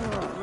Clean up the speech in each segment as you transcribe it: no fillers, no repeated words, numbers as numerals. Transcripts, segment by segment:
Go!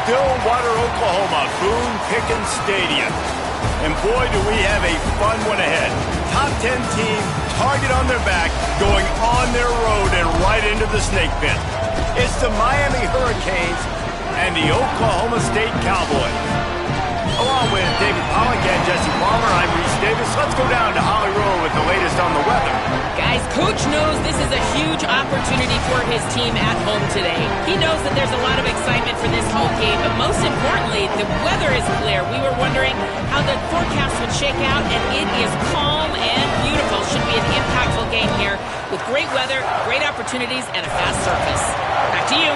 Stillwater, Oklahoma, Boone Pickens Stadium. And boy, do we have a fun one ahead. Top 10 team, target on their back, going on their road and right into the snake pit. It's the Miami Hurricanes and the Oklahoma State Cowboys. Along with David Pollack and Jesse Palmer, I'm Reese Davis. Let's go down to Holly Rowe with the latest on the weather. Guys, Coach knows this is a huge opportunity for his team at home today. He knows that there's a lot of excitement for this home game, but most importantly, the weather is clear. We were wondering how the forecast would shake out, and it is calm and beautiful. Should be an impactful game here with great weather, great opportunities, and a fast surface. Back to you.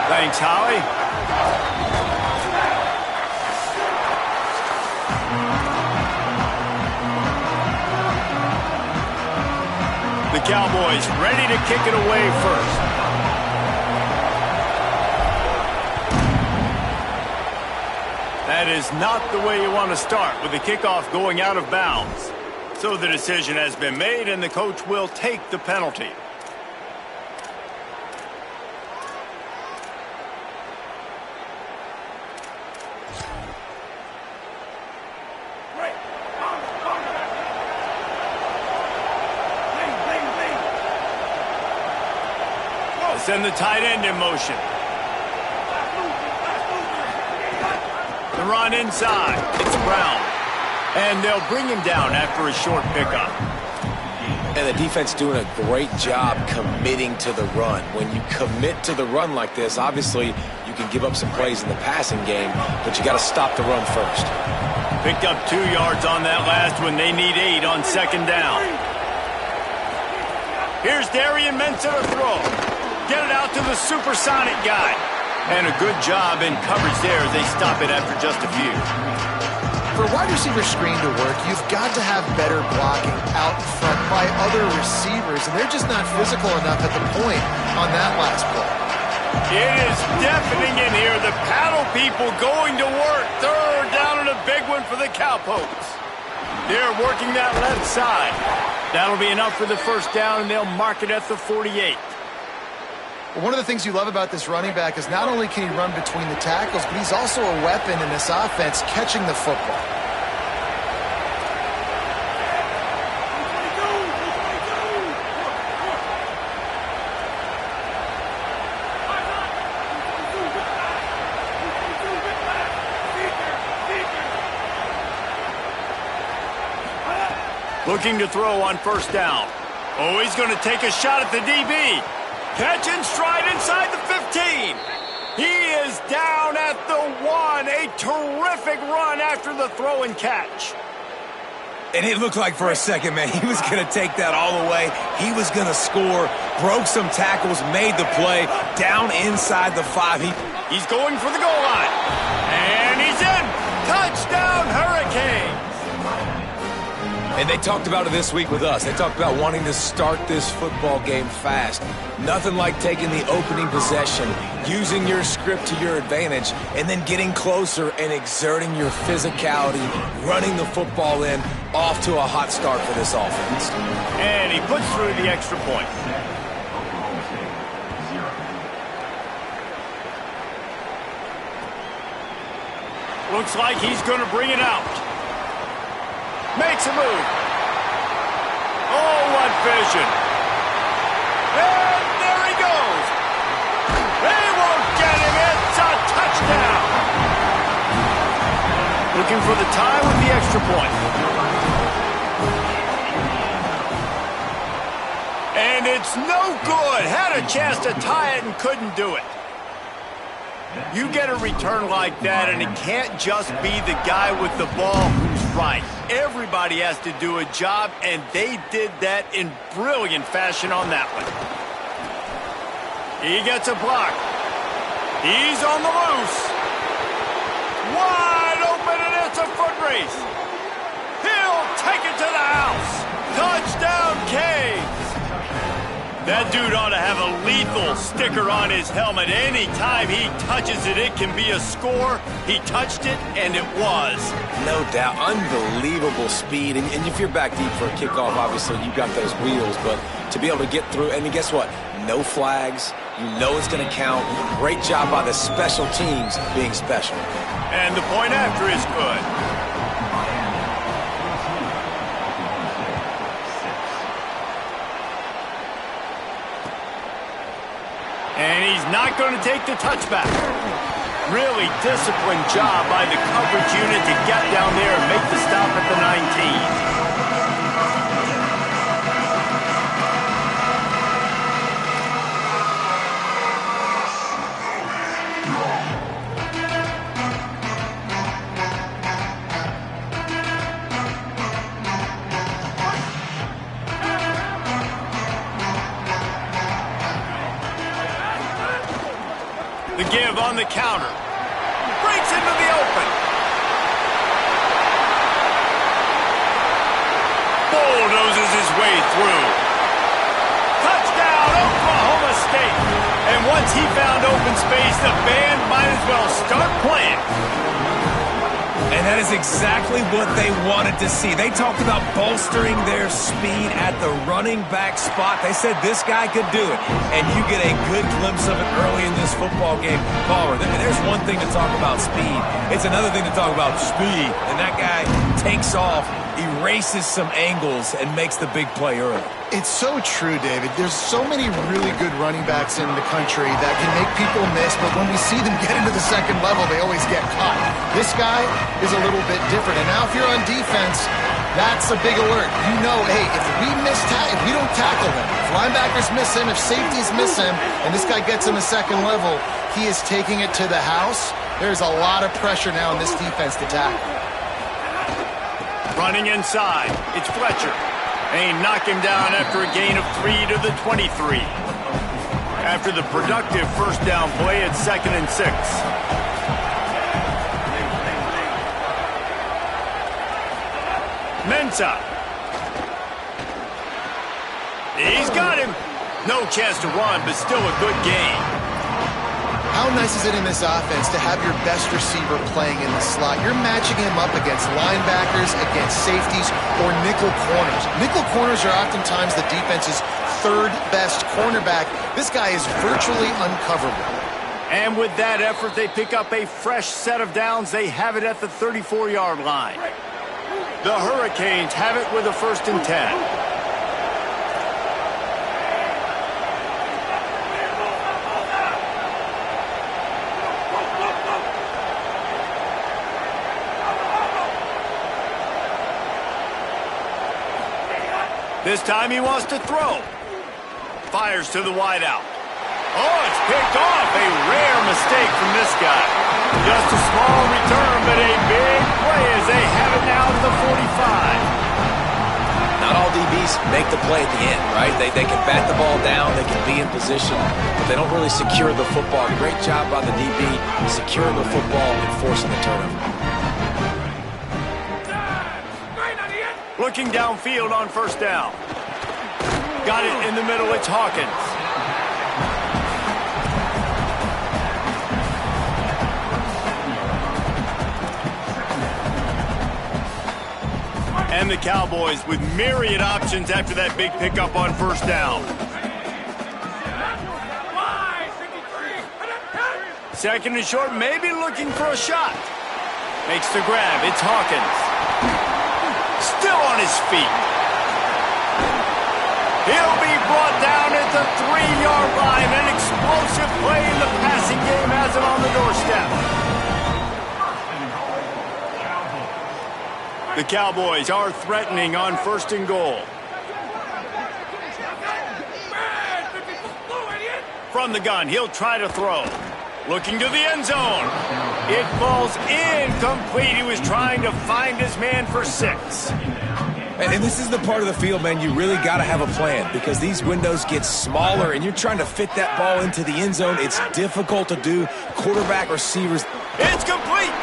Thanks, Holly. The Cowboys ready to kick it away first. That is not the way you want to start with the kickoff going out of bounds. So the decision has been made and the coach will take the penalty. Send the tight end in motion. The run inside. It's Brown. And they'll bring him down after a short pickup. And the defense doing a great job committing to the run. When you commit to the run like this, obviously you can give up some plays in the passing game, but you got to stop the run first. Picked up 2 yards on that last one. They need 8 on second down. Here's Darian Mensah to throw. Get it out to the supersonic guy. And a good job in coverage there as they stop it after just a few. For a wide receiver screen to work, you've got to have better blocking out front by other receivers, and they're just not physical enough at the point on that last play. It is deafening in here. The paddle people going to work. Third down and a big one for the Cowpokes. They're working that left side. That'll be enough for the first down, and they'll mark it at the 48. Well, one of the things you love about this running back is not only can he run between the tackles, but he's also a weapon in this offense catching the football. Looking to throw on first down. Oh, he's going to take a shot at the DB. Catch and stride inside the 15. He is down at the 1. A terrific run after the throw and catch. And it looked like for a second, man, he was going to take that all the way. He was going to score, broke some tackles, made the play, down inside the 5. He's going for the goal line. And he's in. Touchdown, Hurricanes. And they talked about it this week with us. They talked about wanting to start this football game fast. Nothing like taking the opening possession, using your script to your advantage, and then getting closer and exerting your physicality, running the football in, off to a hot start for this offense. And he puts through the extra point. Looks like he's going to bring it out. Makes a move. Oh, what vision. And there he goes. They won't get him. It's a touchdown. Looking for the tie with the extra point. And it's no good. Had a chance to tie it and couldn't do it. You get a return like that, and it can't just be the guy with the ball who's right. Everybody has to do a job, and they did that in brilliant fashion on that one. He gets a block. He's on the loose. Wide open, and it's a foot race. He'll take it to the house. Touchdown, Canes. That dude ought to have a lethal sticker on his helmet. Anytime he touches it, it can be a score. He touched it, and it was. No doubt. Unbelievable speed. And if you're back deep for a kickoff, obviously you've got those wheels. But to be able to get through, and guess what? No flags, You know it's going to count. Great job by the special teams being special. And the point after is good. And he's not going to take the touchback. Really disciplined job by the coverage unit to get down there and make the stop at the 19. The give on the counter. Breaks into the open. Bulldozes his way through. Touchdown, Oklahoma State. And once he found open space, the band might as well start playing. And that is exactly what they wanted to see. They talked about bolstering their speed at the running back spot. They said this guy could do it. And you get a good glimpse of it early in this football game. Palmer, there's one thing to talk about speed. It's another thing to talk about speed. And that guy takes off, erases some angles, and makes the big play early. It's so true, David. There's so many really good running backs in the country that can make people miss, but when we see them get into the second level, they always get caught. This guy is a little bit different. And now if you're on defense, that's a big alert. You know, hey, if we don't tackle him, if linebackers miss him, if safeties miss him, and this guy gets him a second level, he is taking it to the house. There's a lot of pressure now in this defense to tackle. Running inside, it's Fletcher. They knock him down after a gain of 3 to the 23. After the productive first down play, it's 2nd and 6. Mensah. He's got him. No chance to run, but still a good gain. How nice is it in this offense to have your best receiver playing in the slot? You're matching him up against linebackers, against safeties, or nickel corners. Nickel corners are oftentimes the defense's third best cornerback. This guy is virtually uncoverable. And with that effort, they pick up a fresh set of downs. They have it at the 34-yard line. The Hurricanes have it with a 1st and 10. This time he wants to throw. Fires to the wideout. Oh, it's picked off. A rare mistake from this guy. Just a small return, but a big play as they have it now to the 45. Not all DBs make the play at the end, right? They can bat the ball down, they can be in position, but they don't really secure the football. Great job by the DB securing the football and forcing the turnover. Looking downfield on 1st down. Got it in the middle, it's Hawkins. And the Cowboys with myriad options after that big pickup on 1st down. 2nd and short, maybe looking for a shot. Makes the grab, it's Hawkins. Still on his feet. He'll be brought down at the 3-yard line. An explosive play in the passing game has him on the doorstep. The Cowboys are threatening on 1st and goal. From the gun, he'll try to throw. Looking to the end zone. It falls incomplete. He was trying to find his man for 6. And this is the part of the field, man, you really got to have a plan because these windows get smaller and you're trying to fit that ball into the end zone. It's difficult to do. Quarterback, receivers. It's complete.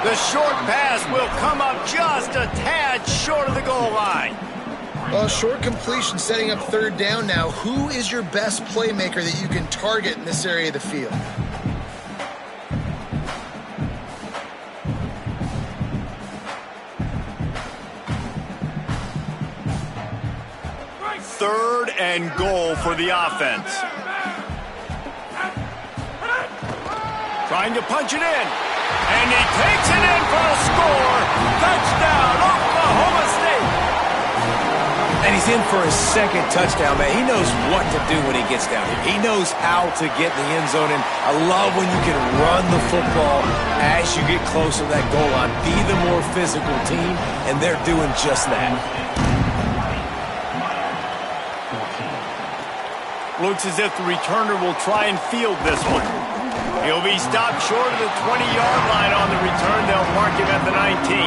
The short pass will come up just a tad short of the goal line. Well, short completion setting up 3rd down now. Who is your best playmaker that you can target in this area of the field? Third and goal for the offense. Trying to punch it in. And he takes it in for a score. Touchdown, Oklahoma State. And he's in for his second touchdown, man. He knows what to do when he gets down here. He knows how to get in the end zone. And I love when you can run the football as you get closer to that goal line. Be the more physical team, and they're doing just that. Looks as if the returner will try and field this one. He'll be stopped short of the 20-yard line on the return. They'll mark him at the 19.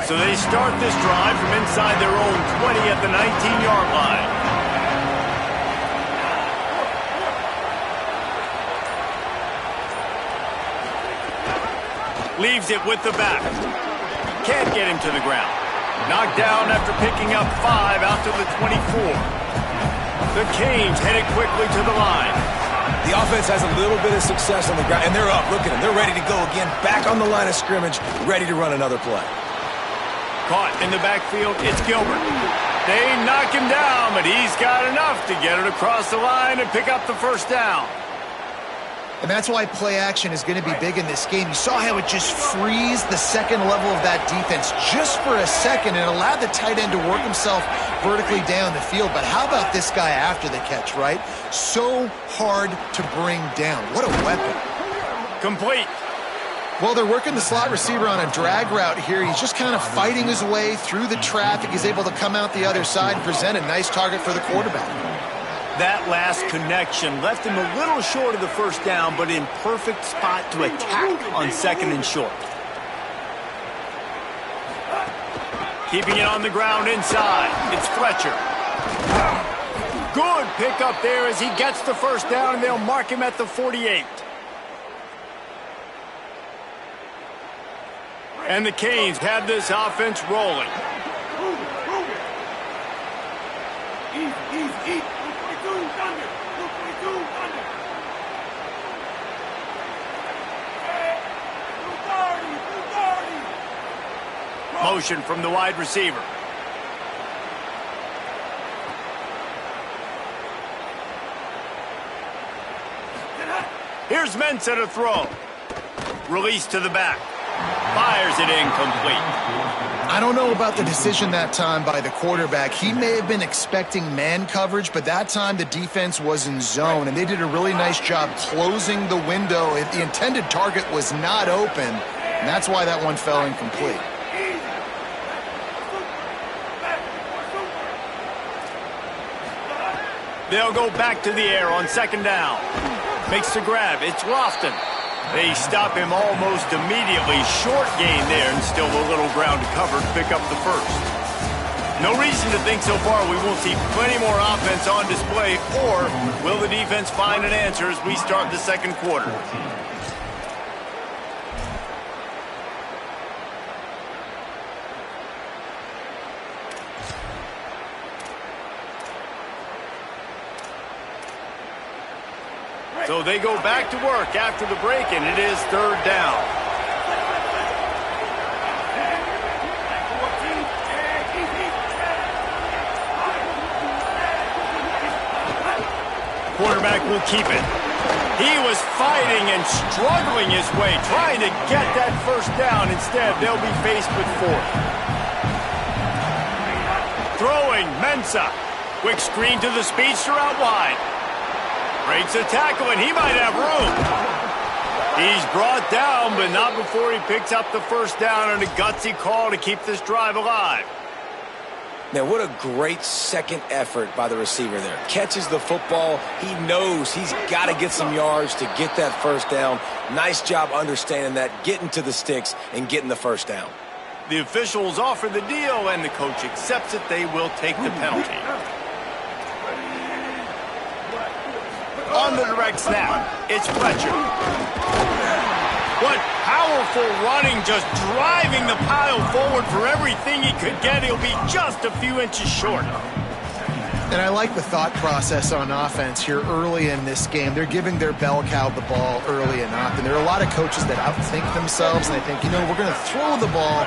So they start this drive from inside their own 20 at the 19-yard line. Leaves it with the back. Can't get him to the ground. Knocked down after picking up 5 out to the 24. The Canes headed quickly to the line. The offense has a little bit of success on the ground, and they're up. Look at them. They're ready to go again. Back on the line of scrimmage, ready to run another play. Caught in the backfield, it's Gilbert. They knock him down, but he's got enough to get it across the line and pick up the first down. And that's why play action is going to be big in this game. You saw how it just frees the second level of that defense just for a second and allowed the tight end to work himself vertically down the field. But how about this guy after the catch, right? So hard to bring down. What a weapon. Complete. Well, they're working the slot receiver on a drag route here. He's just kind of fighting his way through the traffic. He's able to come out the other side and present a nice target for the quarterback. That last connection left him a little short of the first down, but in perfect spot to attack on second and short. Keeping it on the ground inside. It's Fletcher. Good pick up there as he gets the first down, and they'll mark him at the 48. And the Canes have this offense rolling. Motion from the wide receiver. Here's Mensah to throw. Release to the back. Fires it incomplete. I don't know about the decision that time by the quarterback. He may have been expecting man coverage, but that time the defense was in zone, and they did a really nice job closing the window. The intended target was not open, and that's why that one fell incomplete. They'll go back to the air on second down. Makes the grab. It's Lofton. They stop him almost immediately. Short gain there, and still a little ground to cover to pick up the first. No reason to think so far we won't see plenty more offense on display, or will the defense find an answer as we start the second quarter? So they go back to work after the break, and it is third down. Quarterback will keep it. He was fighting and struggling his way, trying to get that first down. Instead, they'll be faced with fourth. Throwing, Mensah. Quick screen to the speedster out wide. Breaks a tackle, and he might have room. He's brought down, but not before he picks up the first down on a gutsy call to keep this drive alive. Now, what a great second effort by the receiver there. Catches the football. He knows he's got to get some yards to get that first down. Nice job understanding that, getting to the sticks and getting the first down. The officials offer the deal, and the coach accepts it. They will take the penalty. On the direct snap, it's Fletcher. What powerful running, just driving the pile forward for everything he could get. He'll be just a few inches short. And I like the thought process on offense here early in this game. They're giving their bell cow the ball early and often. There are a lot of coaches that outthink themselves, and they think, you know, we're going to throw the ball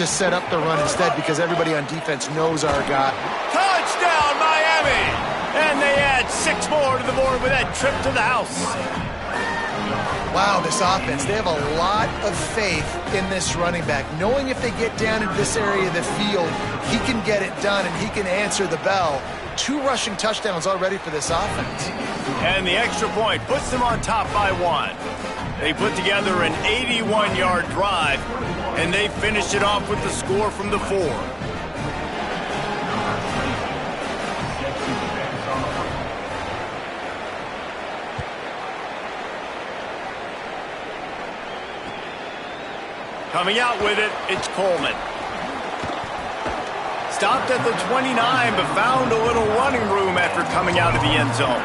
to set up the run instead because everybody on defense knows our guy. Touchdown, Miami! And they add 6 more to the board with that trip to the house. Wow, this offense, they have a lot of faith in this running back, knowing if they get down into this area of the field, he can get it done and he can answer the bell. 2 rushing touchdowns already for this offense. And the extra point puts them on top by 1. They put together an 81-yard drive, and they finished it off with the score from the 4. Coming out with it, it's Coleman. Stopped at the 29, but found a little running room after coming out of the end zone.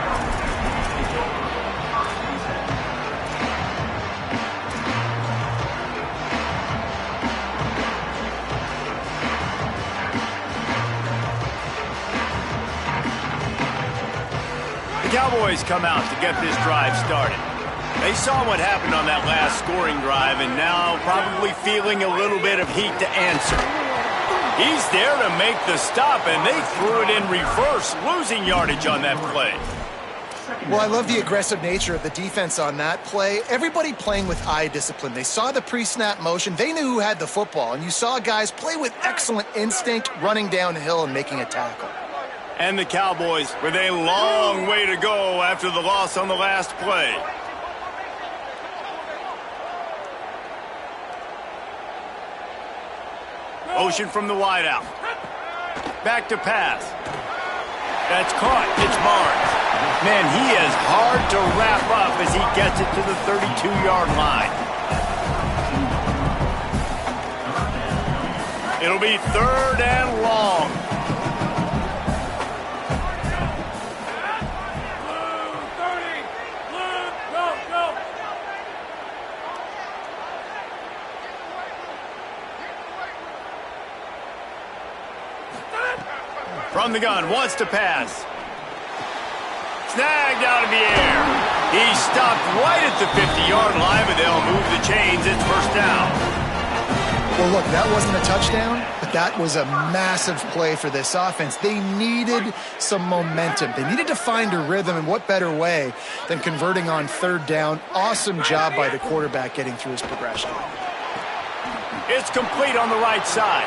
The Cowboys come out to get this drive started. They saw what happened on that last scoring drive and now probably feeling a little bit of heat to answer. He's there to make the stop, and they threw it in reverse, losing yardage on that play. Well, I love the aggressive nature of the defense on that play. Everybody playing with eye discipline. They saw the pre-snap motion. They knew who had the football, and you saw guys play with excellent instinct, running downhill and making a tackle. And the Cowboys with a long way to go after the loss on the last play. Motion from the wideout. Back to pass. That's caught. It's Barnes. Man, he is hard to wrap up as he gets it to the 32-yard line. It'll be 3rd and long. From the gun, wants to pass. Snagged out of the air. He stopped right at the 50-yard line, but they'll move the chains. It's 1st down. Well, look, that wasn't a touchdown, but that was a massive play for this offense. They needed some momentum. They needed to find a rhythm, and what better way than converting on 3rd down. Awesome job by the quarterback getting through his progression. It's complete on the right side.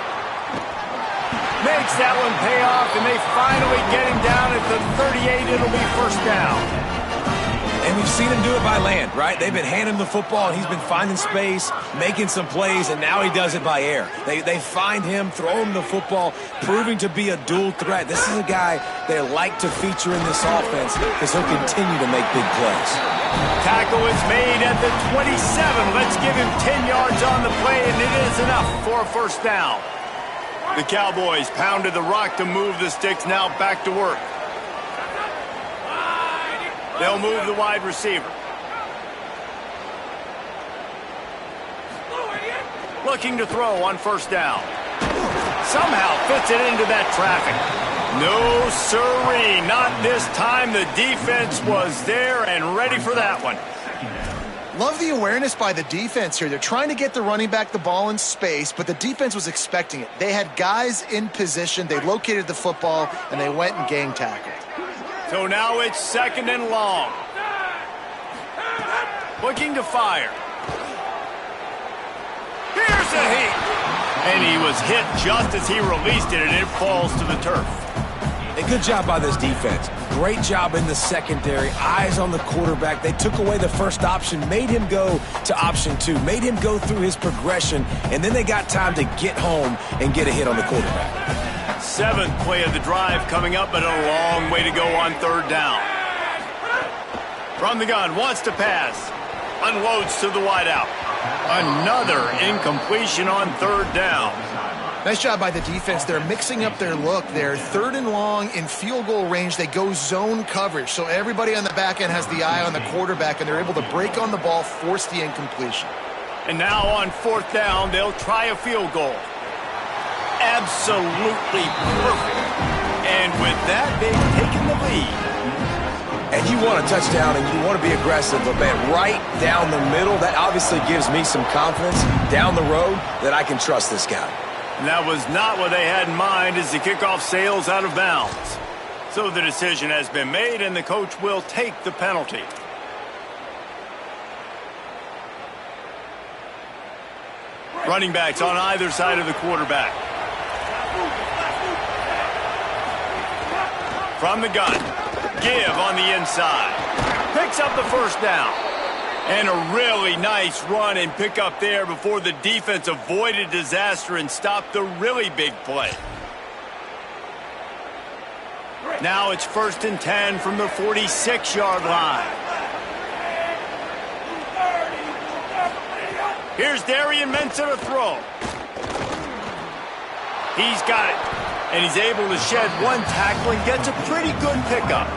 Makes that one pay off, and they finally get him down at the 38. It'll be 1st down. And we've seen him do it by land, right? They've been handing him the football, and he's been finding space, making some plays, and now he does it by air. They find him, throw him the football, proving to be a dual threat. This is a guy they like to feature in this offense because he'll continue to make big plays. Tackle is made at the 27. Let's give him 10 yards on the play, and it is enough for a 1st down. The Cowboys pounded the rock to move the sticks, now back to work. They'll move the wide receiver. Looking to throw on 1st down. Somehow fits it into that traffic. No siree, not this time. The defense was there and ready for that one. Love the awareness by the defense here. They're trying to get the running back the ball in space, but the defense was expecting it. They had guys in position. They located the football, and they went and gang tackled. So now it's 2nd and long. Looking to fire. Here's a hit. And he was hit just as he released it, and it falls to the turf. A good job by this defense. Great job in the secondary. Eyes on the quarterback. They took away the first option, made him go to option 2, made him go through his progression, and then they got time to get home and get a hit on the quarterback. 7th play of the drive coming up, but a long way to go on 3rd down. From the gun, wants to pass. Unloads to the wideout. Another incompletion on 3rd down. Nice job by the defense. They're mixing up their look. They're 3rd and long in field goal range. They go zone coverage, so everybody on the back end has the eye on the quarterback, and they're able to break on the ball, force the incompletion. And now on 4th down, they'll try a field goal. Absolutely perfect. And with that, they've taken the lead. And you want a touchdown and you want to be aggressive, but man, right down the middle, that obviously gives me some confidence down the road that I can trust this guy. And that was not what they had in mind as the kickoff sails out of bounds. So the decision has been made, and the coach will take the penalty. Running backs on either side of the quarterback. From the gun. Give on the inside. Picks up the first down. And a really nice run and pick up there before the defense avoided disaster and stopped the really big play. Now it's 1st and 10 from the 46-yard line. Here's Darian Mensah to throw. He's got it. And he's able to shed one tackle and gets a pretty good pickup.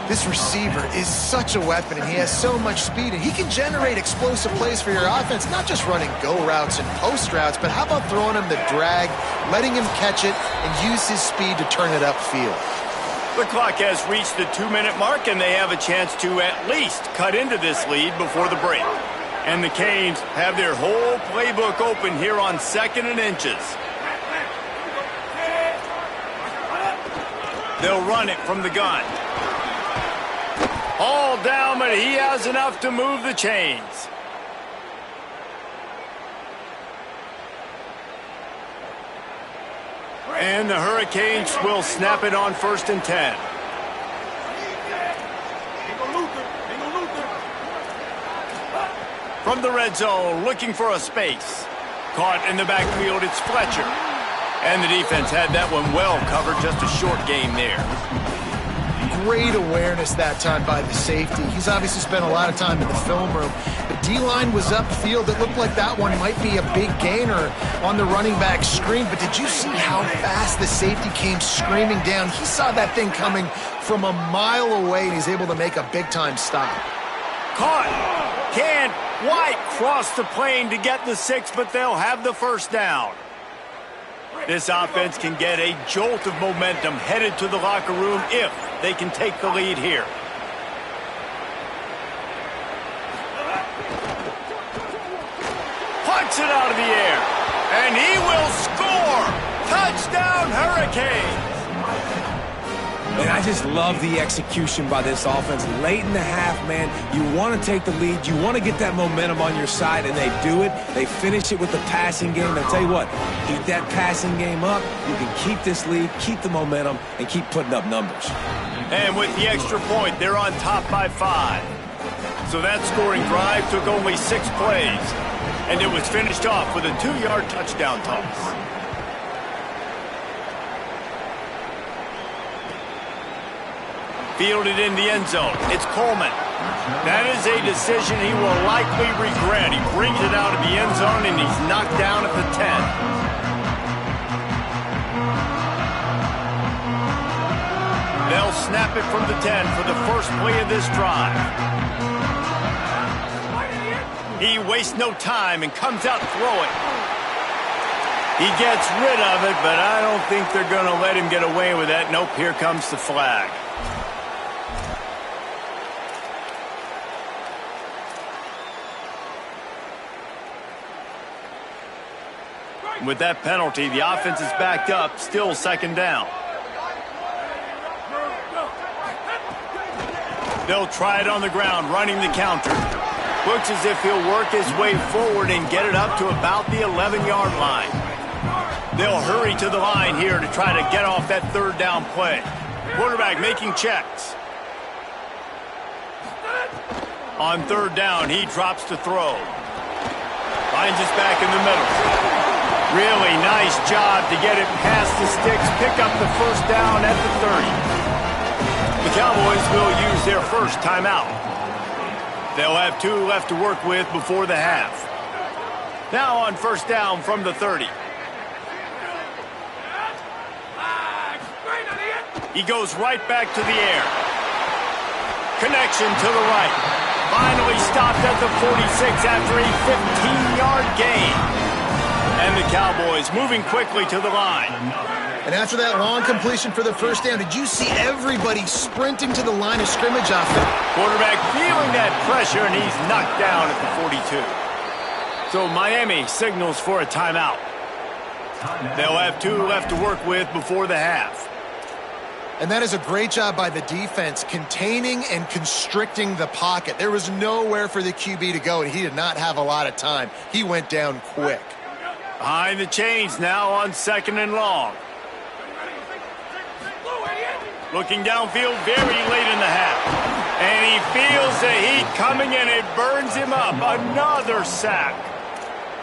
This receiver is such a weapon, and he has so much speed, and he can generate explosive plays for your offense, not just running go routes and post routes, but how about throwing him the drag, letting him catch it, and use his speed to turn it upfield. The clock has reached the 2-minute mark, and they have a chance to at least cut into this lead before the break. And the Canes have their whole playbook open here on 2nd and inches. They'll run it from the gun. All down, but he has enough to move the chains. And the Hurricanes will snap it on 1st and 10. From the red zone, looking for a space. Caught in the backfield, it's Fletcher. And the defense had that one well covered, just a short gain there. Great awareness that time by the safety. He's obviously spent a lot of time in the film room. The D-line was upfield. It looked like that one might be a big gainer on the running back screen. But did you see how fast the safety came screaming down? He saw that thing coming from a mile away, and he's able to make a big-time stop. Caught. Can't quite cross the plane to get the 6, but they'll have the first down. This offense can get a jolt of momentum headed to the locker room if they can take the lead here. Punts it out of the air, and he will score! Touchdown, Hurricanes! And I just love the execution by this offense. Late in the half, man, you want to take the lead. You want to get that momentum on your side, and they do it. They finish it with the passing game. And I'll tell you what, keep that passing game up. You can keep this lead, keep the momentum, and keep putting up numbers. And with the extra point, they're on top by 5. So that scoring drive took only 6 plays, and it was finished off with a 2-yard touchdown toss. Fielded in the end zone. It's Coleman. That is a decision he will likely regret. He brings it out of the end zone, and he's knocked down at the 10. They'll snap it from the 10 for the first play of this drive. He wastes no time and comes out throwing. He gets rid of it, but I don't think they're going to let him get away with that. Nope, here comes the flag. With that penalty, the offense is backed up, still 2nd down. They'll try it on the ground, running the counter. Looks as if he'll work his way forward and get it up to about the 11-yard line. They'll hurry to the line here to try to get off that 3rd down play. Quarterback making checks. On 3rd down, he drops to throw. Finds us back in the middle. Really nice job to get it past the sticks, pick up the first down at the 30. The Cowboys will use their first timeout. They'll have 2 left to work with before the half. Now on 1st down from the 30. He goes right back to the air. Connection to the right. Finally stopped at the 46 after a 15-yard gain. And the Cowboys moving quickly to the line. And after that long completion for the first down, did you see everybody sprinting to the line of scrimmage off it? Quarterback feeling that pressure, and he's knocked down at the 42. So Miami signals for a timeout. They'll have 2 left to work with before the half. And that is a great job by the defense, containing and constricting the pocket. There was nowhere for the QB to go, and he did not have a lot of time. He went down quick. Behind the chains now on 2nd and long. Looking downfield very late in the half. And he feels the heat coming in. It burns him up. Another sack.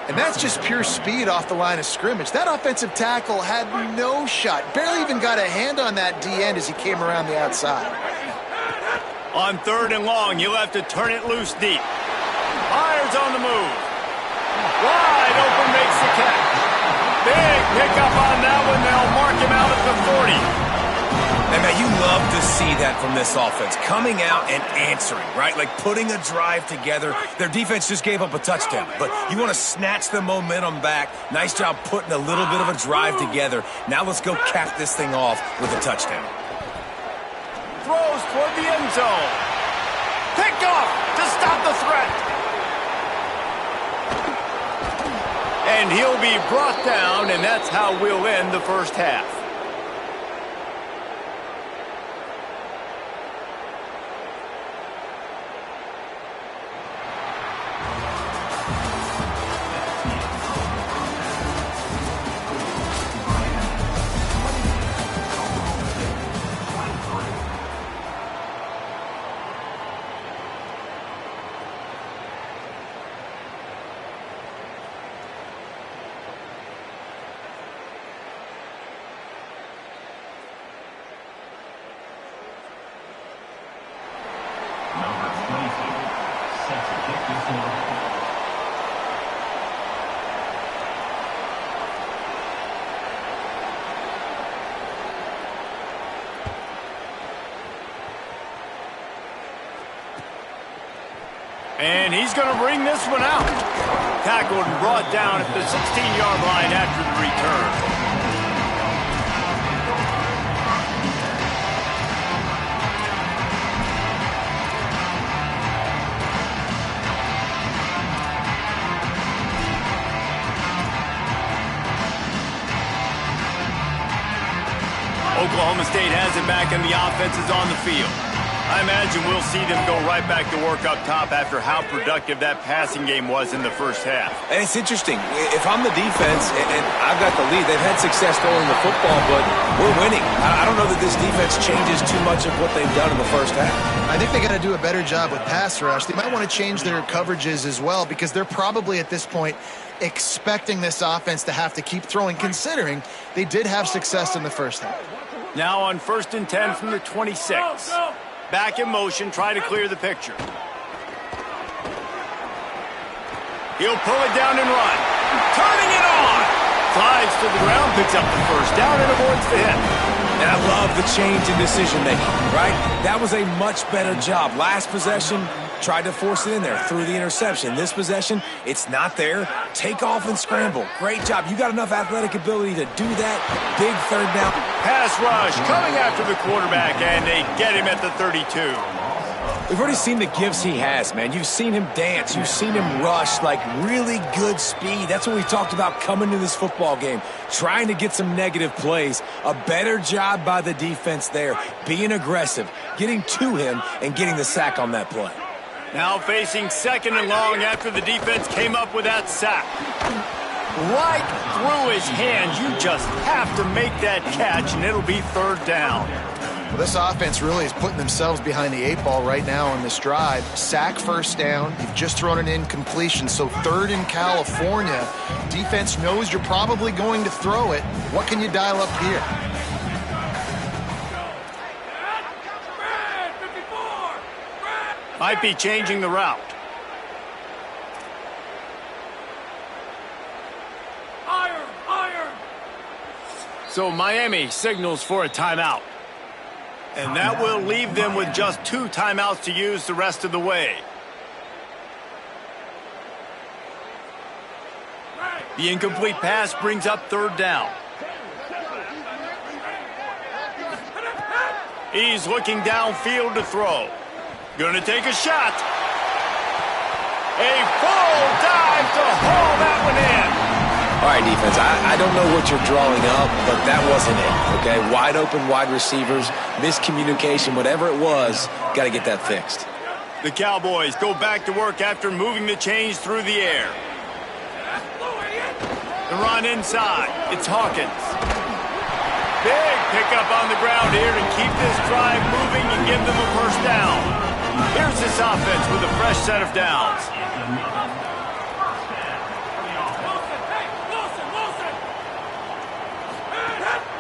And that's just pure speed off the line of scrimmage. That offensive tackle had no shot. Barely even got a hand on that D-end as he came around the outside. On 3rd and long, you'll have to turn it loose deep. Myers on the move. Wide open makes the catch. Big pickup on that one. They'll mark him out at the 40. And, man, you love to see that from this offense. Coming out and answering, right? Like putting a drive together. Their defense just gave up a touchdown. But you want to snatch the momentum back. Nice job putting a little bit of a drive together. Now let's go cap this thing off with a touchdown. Throws toward the end zone. Picked off to stop the threat. And he'll be brought down, and that's how we'll end the first half. And he's going to bring this one out. Tackled and brought down at the 16-yard line after the return. Oklahoma State has it back and the offense is on the field. I imagine we'll see them go right back to work up top after how productive that passing game was in the first half. And it's interesting. If I'm the defense and I've got the lead, they've had success throwing the football, but we're winning. I don't know that this defense changes too much of what they've done in the first half. I think they got to do a better job with pass rush. They might want to change their coverages as well because they're probably at this point expecting this offense to have to keep throwing, considering they did have success in the first half. Now on 1st and 10 from the 26. Back in motion, try to clear the picture. He'll pull it down and run. Turning it on. Flies to the ground, picks up the first down, and avoids the hit. And I love the change in decision-making, right? That was a much better job. Last possession, tried to force it in there, threw the interception. This possession, it's not there. Take off and scramble. Great job. You got enough athletic ability to do that. Big 3rd down. Pass rush coming after the quarterback, and they get him at the 32. We've already seen the gifts he has, man. You've seen him dance. You've seen him rush, like really good speed. That's what we talked about coming to this football game, trying to get some negative plays. A better job by the defense there, being aggressive, getting to him, and getting the sack on that play. Now facing 2nd and long after the defense came up with that sack. Right through his hands. You just have to make that catch, and it'll be 3rd down. Well, this offense really is putting themselves behind the 8 ball right now on this drive. Sack 1st down. You've just thrown an incompletion, so 3rd in California. Defense knows you're probably going to throw it. What can you dial up here? Might be changing the route. So Miami signals for a timeout. And that will leave them with just 2 timeouts to use the rest of the way. The incomplete pass brings up 3rd down. He's looking downfield to throw. Gonna take a shot. A full dive to haul that one in. All right, defense, I don't know what you're drawing up, but that wasn't it, okay? Wide open wide receivers, miscommunication, whatever it was, got to get that fixed. The Cowboys go back to work after moving the chains through the air. The run inside. It's Hawkins. Big pickup on the ground here to keep this drive moving and give them a first down. Here's this offense with a fresh set of downs.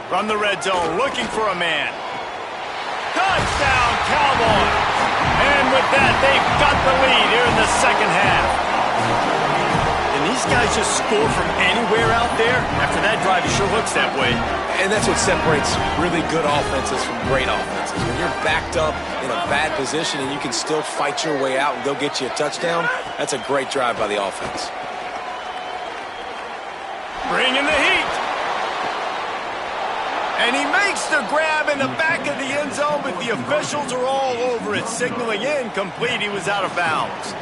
From the red zone, looking for a man. Touchdown, Cowboys! And with that, they've got the lead here in the second half. And these guys just score from anywhere out there? After that drive, it sure looks that way. And that's what separates really good offenses from great offenses. When you're backed up in a bad position and you can still fight your way out and go get you a touchdown, that's a great drive by the offense. Bringing the heat. And he makes the grab in the back of the end zone, but the officials are all over it, signaling incomplete. He was out of bounds.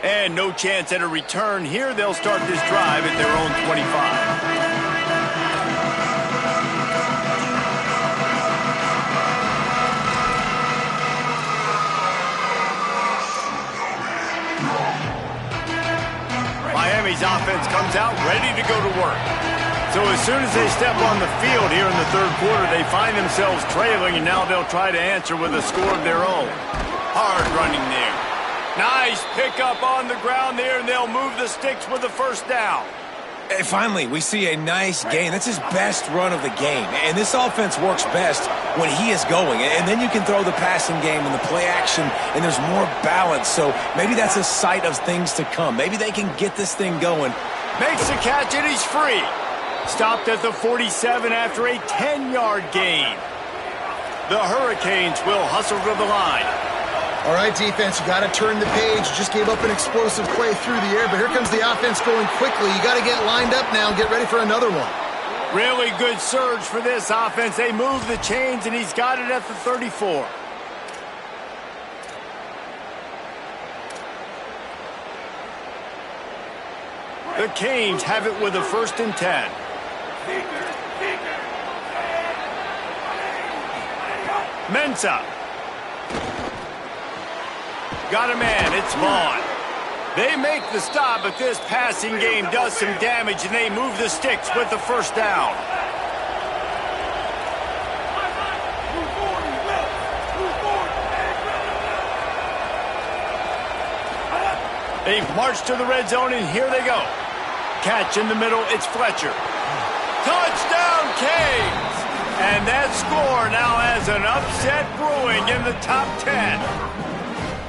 And no chance at a return here. They'll start this drive at their own 25. Miami's offense comes out ready to go to work. So as soon as they step on the field here in the third quarter, they find themselves trailing, and now they'll try to answer with a score of their own. Hard running there. Nice pickup on the ground there, and they'll move the sticks with the first down. And finally, we see a nice gain. That's his best run of the game. And this offense works best when he is going. And then you can throw the passing game and the play action, and there's more balance. So maybe that's a sight of things to come. Maybe they can get this thing going. Makes the catch, and he's free. Stopped at the 47 after a 10-yard gain. The Hurricanes will hustle to the line. All right, defense, you got to turn the page. You just gave up an explosive play through the air, but here comes the offense going quickly. You got to get lined up now and get ready for another one. Really good surge for this offense. They move the chains, and he's got it at the 34. The Canes have it with a 1st and 10. Mensah. Got a man, it's Vaughn. They make the stop, but this passing game does some damage, and they move the sticks with the first down. They've marched to the red zone, and here they go. Catch in the middle, it's Fletcher. Touchdown, Canes! And that score now has an upset brewing in the top 10.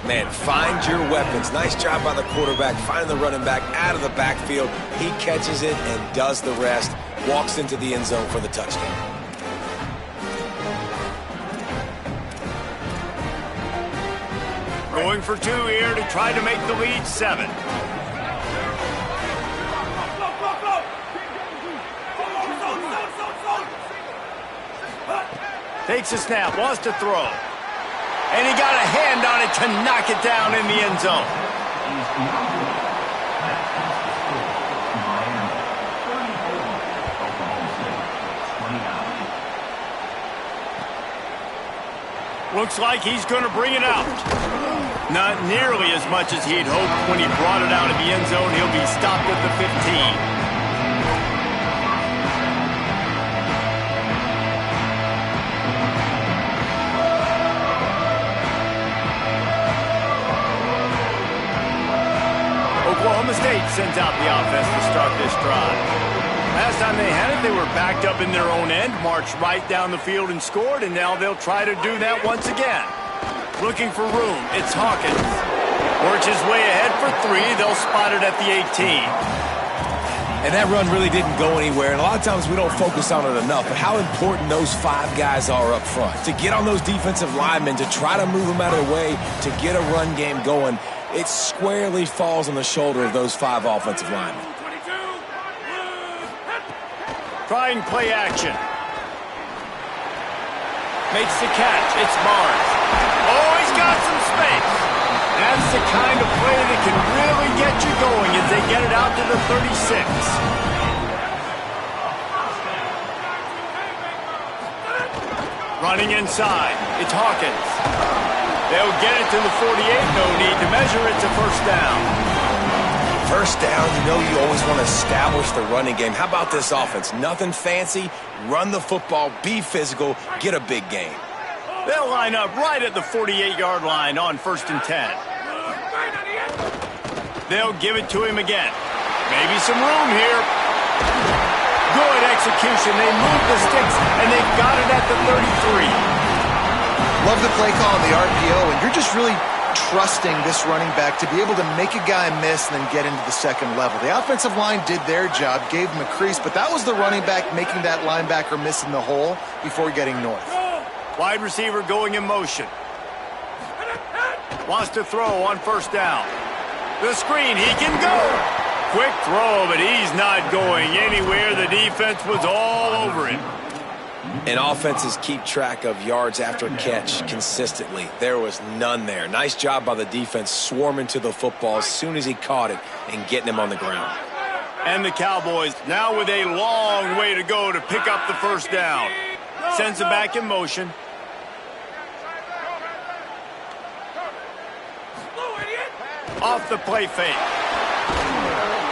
Man, find your weapons. Nice job by the quarterback. Find the running back out of the backfield. He catches it and does the rest. Walks into the end zone for the touchdown. Going for 2 here to try to make the lead 7. Takes a snap, wants to throw. And he got a hand on it to knock it down in the end zone. Looks like he's going to bring it out. Not nearly as much as he'd hoped when he brought it out of the end zone. He'll be stopped at the 15. Oklahoma State sends out the offense to start this drive. Last time they had it, they were backed up in their own end, marched right down the field and scored, and now they'll try to do that once again. Looking for room, it's Hawkins. Works his way ahead for 3, they'll spot it at the 18. And that run really didn't go anywhere, and a lot of times we don't focus on it enough, but how important those 5 guys are up front. To get on those defensive linemen, to try to move them out of the way, to get a run game going, it squarely falls on the shoulder of those 5 offensive linemen. Trying play action. Makes the catch. It's Barnes. Oh, he's got some base. That's the kind of play that can really get you going as they get it out to the 36. Running inside, it's Hawkins. They'll get it to the 48, no need to measure it to first down. First down, you know you always want to establish the running game. How about this offense? Nothing fancy, run the football, be physical, get a big gain. They'll line up right at the 48-yard line on 1st and 10. They'll give it to him again. Maybe some room here. Good execution. They move the sticks, and they've got it at the 33. Love the play call on the RPO, and you're just really trusting this running back to be able to make a guy miss and then get into the second level. The offensive line did their job, gave him a crease, but that was the running back making that linebacker miss in the hole before getting north. Wide receiver going in motion. Wants to throw on 1st down. The screen, he can go. Quick throw, but he's not going anywhere. The defense was all over him. And offenses keep track of yards after catch consistently. There was none there. Nice job by the defense swarming to the football as soon as he caught it and getting him on the ground. And the Cowboys now with a long way to go to pick up the first down. Sends it back in motion. Off the play fake.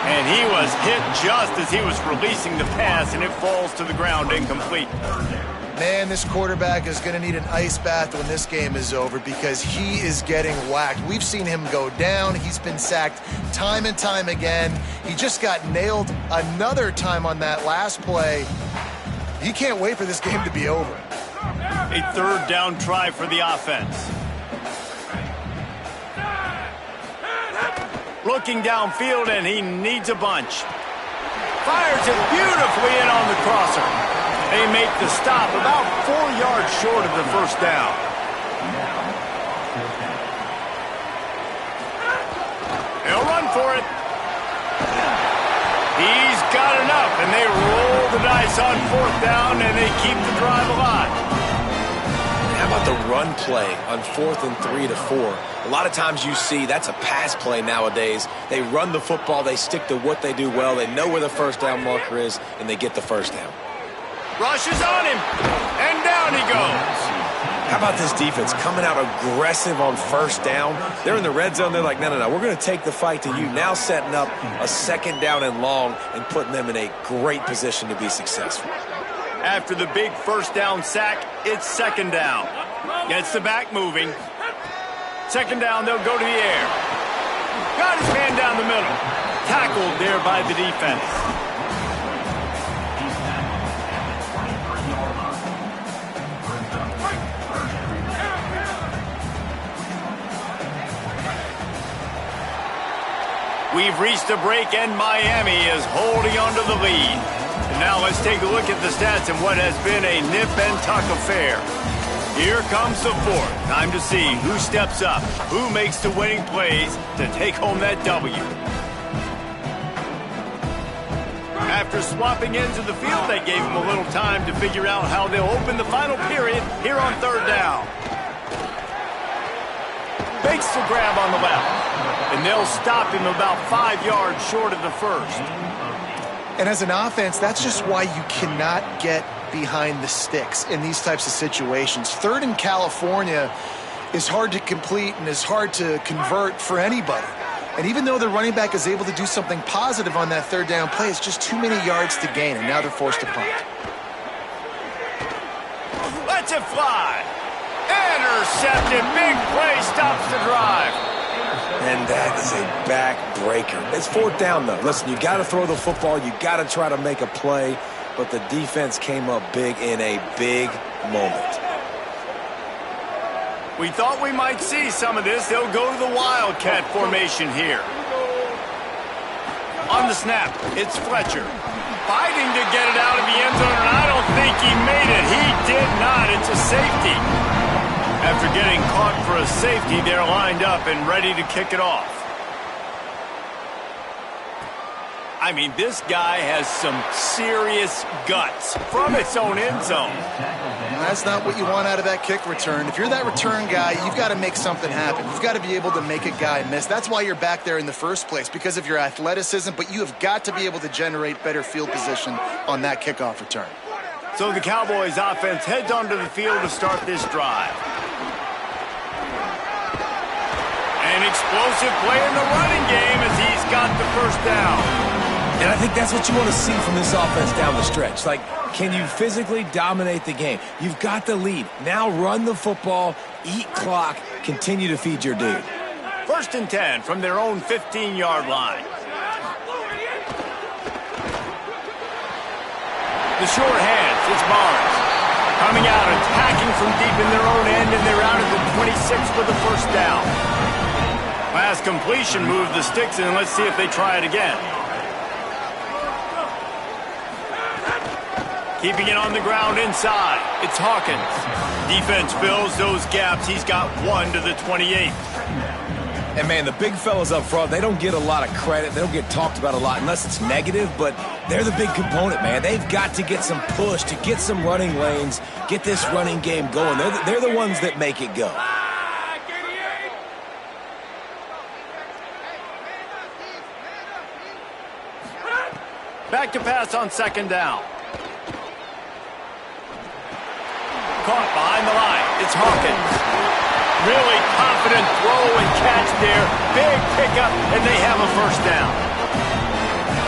And he was hit just as he was releasing the pass, and it falls to the ground incomplete. Man, this quarterback is going to need an ice bath when this game is over because he is getting whacked. We've seen him go down. He's been sacked time and time again. He just got nailed another time on that last play. He can't wait for this game to be over. A 3rd down try for the offense. Looking downfield, and he needs a bunch. Fires it beautifully in on the crosser. They make the stop about 4 yards short of the first down. They'll run for it. He's got enough, and they roll the dice on 4th down, and they keep the drive alive. How about the run play on 4th and 3 to 4? A lot of times you see that's a pass play nowadays. They run the football, they stick to what they do well, they know where the first down marker is, and they get the first down. Rushes on him, and down he goes. How about this defense coming out aggressive on 1st down? They're in the red zone, they're like, no, we're going to take the fight to you. Now setting up a 2nd down and long and putting them in a great position to be successful. After the big 1st down sack, it's 2nd down. Gets the back moving. 2nd down, they'll go to the air. Got his man down the middle. Tackled there by the defense. We've reached a break, and Miami is holding on to the lead. And now let's take a look at the stats and what has been a nip-and-tuck affair. Here comes the 4th. Time to see who steps up, who makes the winning plays to take home that W. After swapping ends of the field, they gave him a little time to figure out how they'll open the final period here on 3rd down. Makes the grab on the left, and they'll stop him about 5 yards short of the first. And as an offense, that's just why you cannot get behind the sticks in these types of situations. 3rd in California is hard to complete and is hard to convert for anybody. And even though the running back is able to do something positive on that 3rd down play, it's just too many yards to gain, and now they're forced to punt. Lets it fly. Intercepted. Big play stops the drive. And that is a back-breaker. It's 4th down, though. Listen, you got to throw the football. You got to try to make a play. But the defense came up big in a big moment. We thought we might see some of this. They'll go to the Wildcat formation here. On the snap, it's Fletcher. Fighting to get it out of the end zone, and I don't think he made it. He did not. It's a safety. After getting caught for a safety, they're lined up and ready to kick it off. I mean, this guy has some serious guts from its own end zone. That's not what you want out of that kick return. If you're that return guy, you've got to make something happen. You've got to be able to make a guy miss. That's why you're back there in the first place, because of your athleticism, but you have got to be able to generate better field position on that kickoff return. So the Cowboys offense heads onto the field to start this drive. An explosive play in the running game as he's got the first down. And I think that's what you want to see from this offense down the stretch. Like, can you physically dominate the game? You've got the lead. Now run the football, eat clock, continue to feed your dude. 1st and 10 from their own 15-yard line. The short hands, it's Barnes. Coming out, attacking from deep in their own end, and they're out at the 26 for the first down. Last completion moved the sticks, and let's see if they try it again. Keeping it on the ground inside, it's Hawkins. Defense fills those gaps. He's got 1 to the 28. And, man, the big fellas up front, they don't get a lot of credit. They don't get talked about a lot unless it's negative, but they're the big component, man. They've got to get some push, to get some running lanes, get this running game going. They're the ones that make it go. Back to pass on 2nd down. Caught behind the line. It's Hawkins. Really confident throw and catch there. Big pickup, and they have a first down.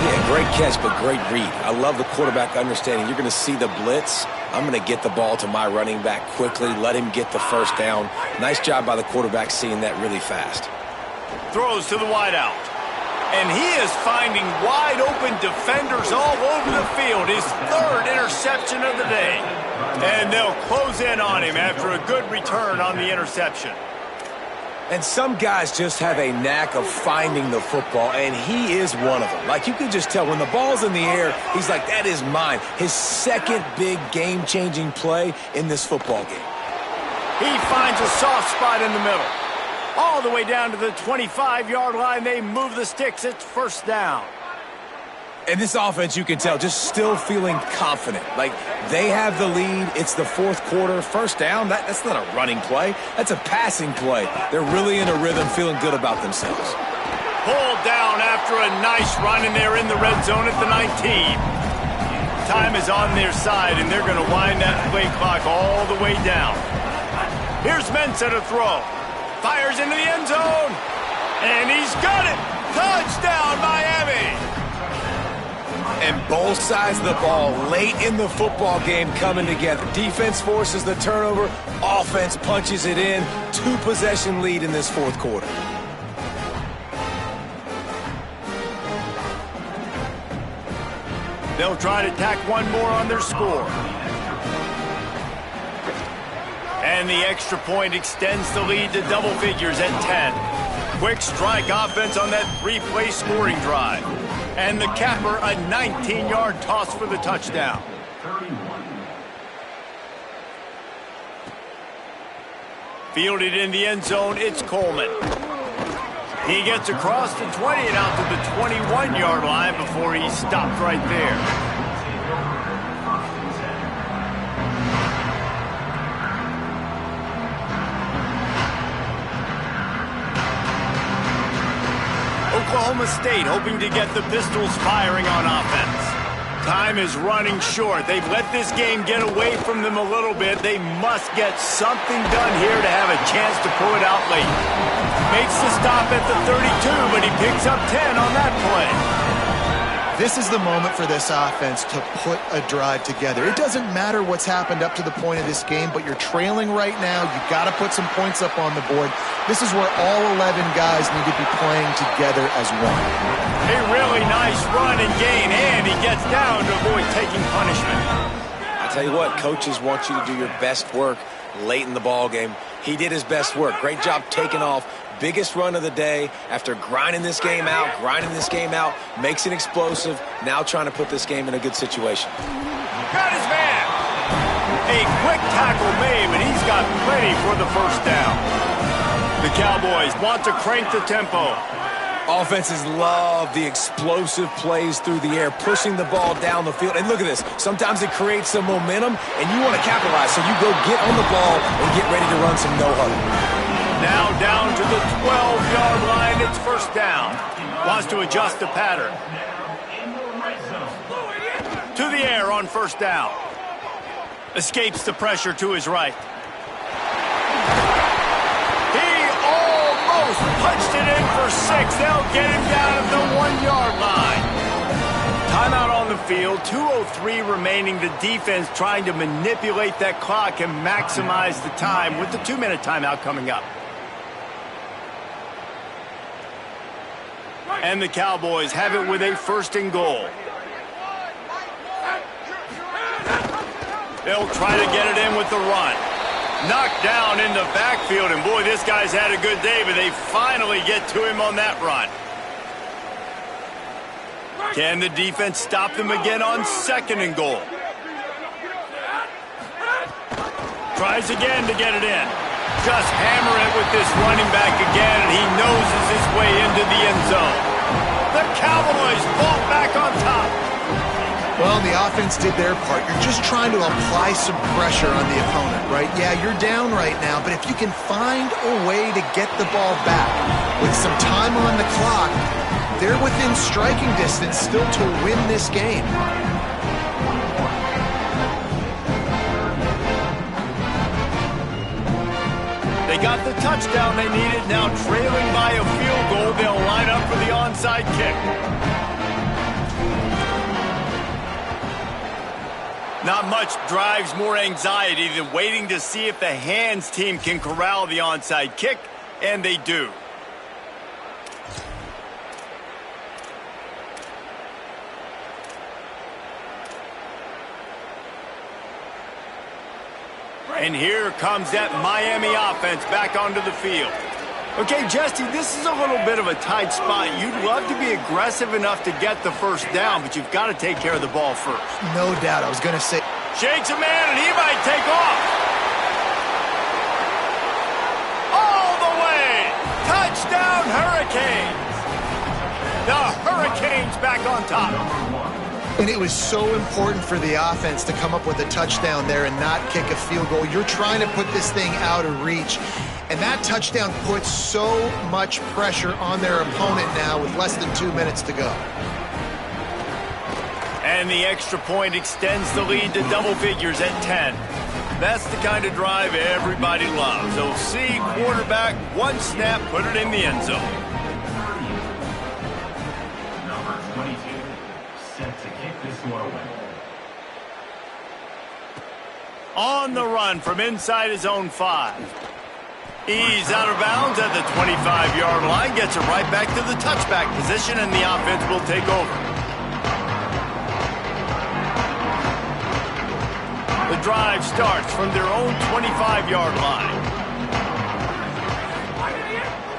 Yeah, great catch, but great read. I love the quarterback understanding. You're going to see the blitz. I'm going to get the ball to my running back quickly, let him get the first down. Nice job by the quarterback seeing that really fast. Throws to the wideout. And he is finding wide-open defenders all over the field. His 3rd interception of the day. And they'll close in on him after a good return on the interception. And some guys just have a knack of finding the football, and he is one of them. Like, you can just tell when the ball's in the air, he's like, that is mine. His 2nd big game-changing play in this football game. He finds a soft spot in the middle. All the way down to the 25-yard line, they move the sticks. It's first down. And this offense, you can tell, just still feeling confident. Like, they have the lead. It's the 4th quarter. First down, that's not a running play. That's a passing play. They're really in a rhythm, feeling good about themselves. Pulled down after a nice run, and they're in the red zone at the 19. Time is on their side, and they're going to wind that play clock all the way down. Here's Mensah to throw. Fires into the end zone, and he's got it. Touchdown, Miami. And both sides of the ball late in the football game coming together. Defense forces the turnover. Offense punches it in. 2-possession lead in this 4th quarter. They'll try to tack one more on their score. And the extra point extends the lead to double figures at 10. Quick strike offense on that 3-play scoring drive. And the capper, a 19-yard toss for the touchdown. Fielded in the end zone, it's Coleman. He gets across the 20 and out to the 21-yard line before he stopped right there. Oklahoma State hoping to get the Pistols firing on offense. Time is running short. They've let this game get away from them a little bit. They must get something done here to have a chance to pull it out late. Makes the stop at the 32, but he picks up 10 on that play. This is the moment for this offense to put a drive together. It doesn't matter what's happened up to the point of this game, but you're trailing right now. You've got to put some points up on the board. This is where all 11 guys need to be playing together as one. A really nice run and gain, and he gets down to avoid taking punishment. I tell you what, coaches want you to do your best work late in the ball game. He did his best work. Great job taking off. Biggest run of the day after grinding this game out, makes it explosive, now trying to put this game in a good situation. Got his man. A quick tackle made, but he's got plenty for the first down. The Cowboys want to crank the tempo. Offenses love the explosive plays through the air, pushing the ball down the field. And look at this. Sometimes it creates some momentum, and you want to capitalize. So you go get on the ball and get ready to run some no-huddle. Now down to the 12-yard line. It's first down. Wants to adjust the pattern. To the air on first down. Escapes the pressure to his right. Punched it in for 6. They'll get him down at the 1-yard line. Timeout on the field. 2:03 remaining. The defense trying to manipulate that clock and maximize the time with the 2-minute timeout coming up. And the Cowboys have it with a 1st and goal. They'll try to get it in with the run. Knocked down in the backfield, and boy, this guy's had a good day, but they finally get to him on that run. Can the defense stop them again on 2nd and goal? Tries again to get it in. Just hammer it with this running back again, and he noses his way into the end zone. The Cowboys fall back on top. Well, the offense did their part. You're just trying to apply some pressure on the opponent, right? Yeah, you're down right now, but if you can find a way to get the ball back with some time on the clock, they're within striking distance still to win this game. They got the touchdown they needed. Now trailing by a field goal, they'll line up for the onside kick. Not much drives more anxiety than waiting to see if the hands team can corral the onside kick, and they do. And here comes that Miami offense back onto the field. Okay, Jesse, this is a little bit of a tight spot. You'd love to be aggressive enough to get the 1st down, but you've got to take care of the ball first. No doubt. I was going to say. Shakes a man, and he might take off. All the way. Touchdown, Hurricanes. The Hurricanes back on top. And it was so important for the offense to come up with a touchdown there and not kick a field goal. You're trying to put this thing out of reach. And that touchdown puts so much pressure on their opponent now with less than 2 minutes to go. And the extra point extends the lead to double figures at 10. That's the kind of drive everybody loves. OC, quarterback, 1 snap, put it in the end zone. Number 22, set to kick this one away. On the run from inside his own 5. He's out of bounds at the 25-yard line, gets it right back to the touchback position, and the offense will take over. The drive starts from their own 25-yard line.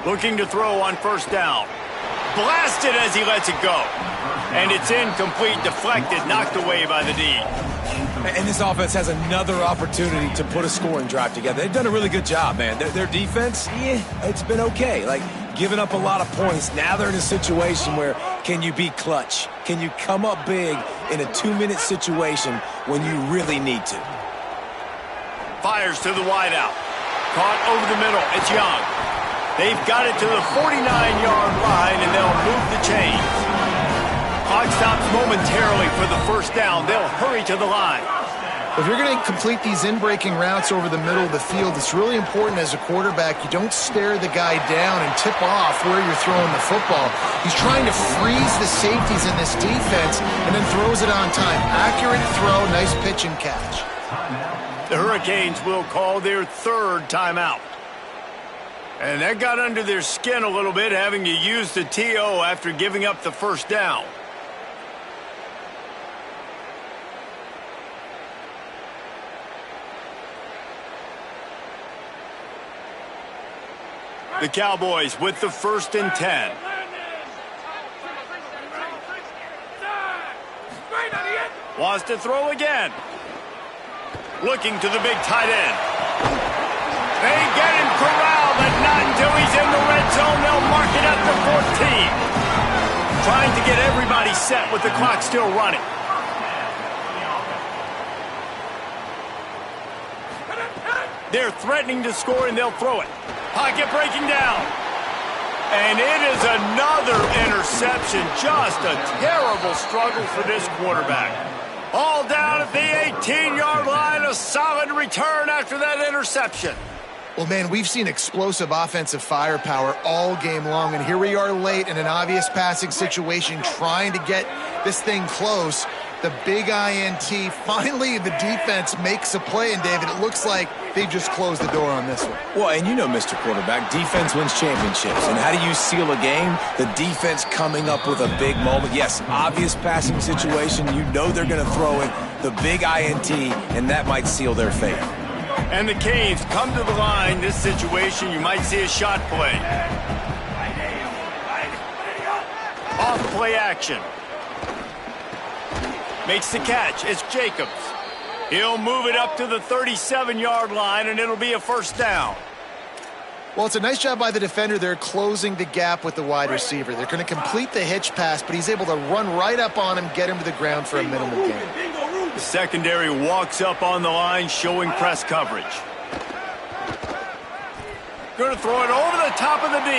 Looking to throw on 1st down. Blasted as he lets it go. And it's incomplete, deflected, knocked away by the D. And this offense has another opportunity to put a scoring drive together. They've done a really good job, man. Their defense, it's been okay. Like, giving up a lot of points. Now they're in a situation where can you be clutch? Can you come up big in a 2-minute situation when you really need to? Fires to the wideout. Caught over the middle. It's Young. They've got it to the 49-yard line, and they'll move the chains. Clock stops momentarily for the 1st down. They'll hurry to the line. If you're going to complete these in-breaking routes over the middle of the field, it's really important as a quarterback you don't stare the guy down and tip off where you're throwing the football. He's trying to freeze the safeties in this defense and then throws it on time. Accurate throw, nice pitch and catch. The Hurricanes will call their 3rd timeout. And that got under their skin a little bit, having to use the TO after giving up the 1st down. The Cowboys with the 1st and 10. Wants to throw again. Looking to the big tight end. They get him corralled, but not Not until he's in the red zone. They'll mark it up to 14. Trying to get everybody set with the clock still running. They're threatening to score, and they'll throw it. Pocket breaking down. And it is another interception. Just a terrible struggle for this quarterback. All down at the 18-yard line. A solid return after that interception. Well, man, we've seen explosive offensive firepower all game long, and here we are late in an obvious passing situation trying to get this thing close. The big INT, finally the defense makes a play, and David, it looks like they just closed the door on this one. Well, and you know, Mr. Quarterback, defense wins championships. And how do you seal a game? The defense coming up with a big moment. Yes, obvious passing situation. You know they're going to throw it. The big INT, and that might seal their fate. And the Canes come to the line. This situation, you might see a shot play. Off play action. Makes the catch. It's Jacobs. He'll move it up to the 37-yard line, and it'll be a first down. Well, it's a nice job by the defender there closing the gap with the wide receiver. They're going to complete the hitch pass, but he's able to run right up on him, get him to the ground for a minimal gain. The secondary walks up on the line, showing press coverage. Going to throw it over the top of the D.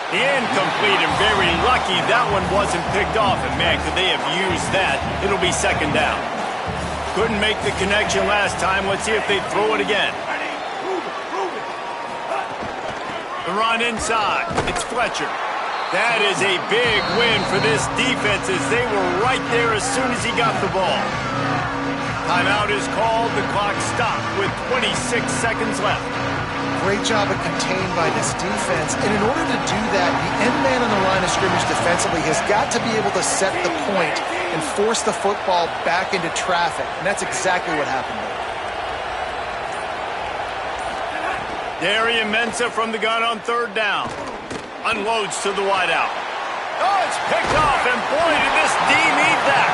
Incomplete, and very lucky that one wasn't picked off. And, man, could they have used that? It'll be second down. Couldn't make the connection last time. Let's see if they throw it again. The run inside. It's Fletcher. That is a big win for this defense as they were right there as soon as he got the ball. Timeout is called. The clock stopped with 26 seconds left. Great job of contained by this defense. And in order to do that, the end man on the line of scrimmage defensively has got to be able to set the point and force the football back into traffic. And that's exactly what happened there. Darian Mensah from the gun on third down. Unloads to the wideout. Oh, it's picked off, and boy, did this D need that.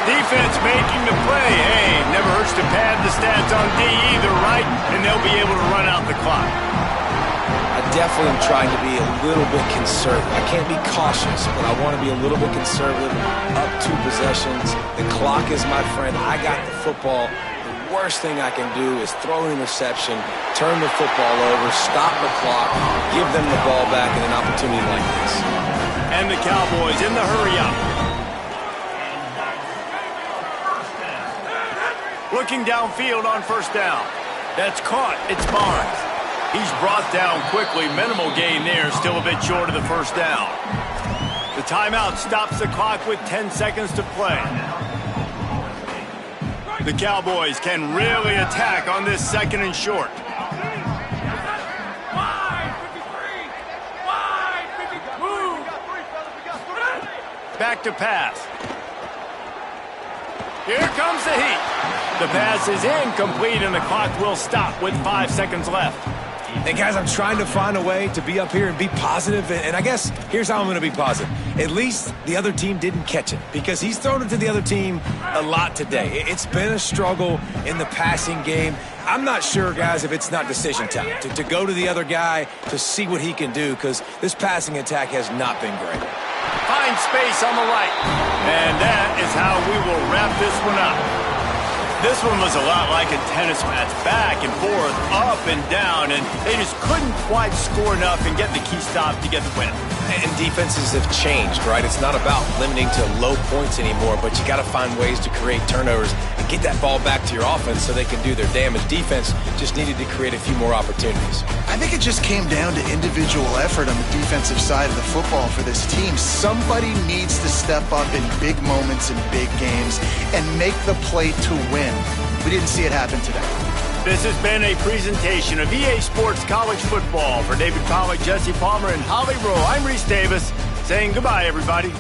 Defense making the play. Hey, never hurts to pad the stats on D either, right? And they'll be able to run out the clock. I definitely am trying to be a little bit conservative. I can't be cautious, but I want to be a little bit conservative. Up 2 possessions. The clock is my friend. I got the football. The worst thing I can do is throw an interception, turn the football over, stop the clock, give them the ball back in an opportunity like this. And the Cowboys in the hurry-up. Looking downfield on first down. That's caught. It's Barnes. He's brought down quickly. Minimal gain there. Still a bit short of the first down. The timeout stops the clock with 10 seconds to play. The Cowboys can really attack on this second and short. Back to pass. Here comes the heat. The pass is incomplete, and the clock will stop with 5 seconds left. Hey, guys, I'm trying to find a way to be up here and be positive, and I guess here's how I'm going to be positive. At least the other team didn't catch it, because he's thrown it to the other team a lot today. It's been a struggle in the passing game. I'm not sure, guys, if it's not decision time, to go to the other guy to see what he can do, because this passing attack has not been great. Find space on the right. And that is how we will wrap this one up. This one was a lot like a tennis match, back and forth, up and down, and they just couldn't quite score enough and get the key stop to get the win. And defenses have changed, right? It's not about limiting to low points anymore, but you got to find ways to create turnovers and get that ball back to your offense so they can do their damage. Defense just needed to create a few more opportunities. I think it just came down to individual effort on the defensive side of the football for this team. Somebody needs to step up in big moments in big games and make the play to win. We didn't see it happen today. This has been a presentation of EA Sports College Football. For David Pollack, Jesse Palmer, and Holly Rowe, I'm Reese Davis saying goodbye, everybody.